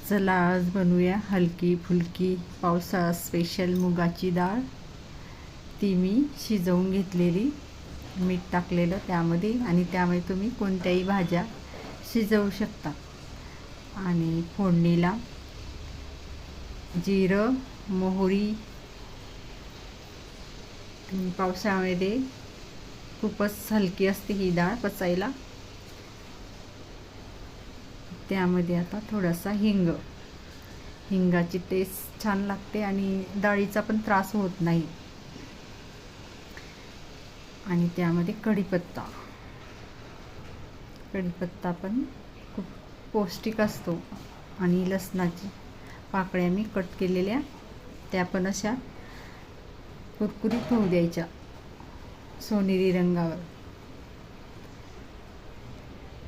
चला आज बनवूया हलकी फुलकी पावसाळा स्पेशल मुगाची डाळ. ती मी शिजवून घेतलेली, मीठ टाकलेलं त्यामध्ये, आणि त्यामध्ये तुम्ही कोणत्याही भाज्या शिजवू शकता. आणि फोडणीला जिरं, मोहरी. पावसाळ्यामध्ये खूपच हलकी असते ही डाळ पचायला. त्यामध्ये आता थोडासा हिंगाची टेस्ट छान लागते आणि डाळीचा पण त्रास होत नाही. आणि त्यामध्ये कढीपत्ता पण खूप पौष्टिक असतो. आणि लसणाची पाकळ्या मी कट केलेल्या, त्या पण अशा कुरकुरीत होऊ द्यायच्या सोनेरी रंगावर.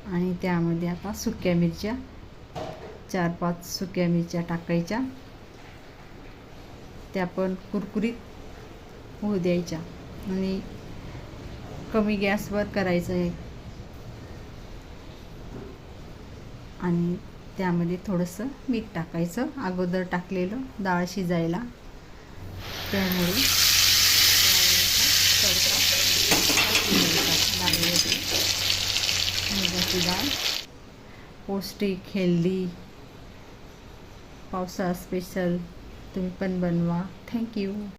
आणि त्यामध्ये आता सुक्या मिरच्या 4-5 सुक्या मिरच्या टाकायच्या, त्या पण कुरकुरीत होऊ द्यायच्या. आणि कमी गॅसवर करायचं आहे. आणि त्यामध्ये थोडंसं मीठ टाकायचं, अगोदर टाकलेलं डाळ शिजायला, त्यामुळे मुगाची डाळ पौष्टिक, हेल्दी, पावसाळा स्पेशल. तुम्ही पण बनवा. थँक्यू.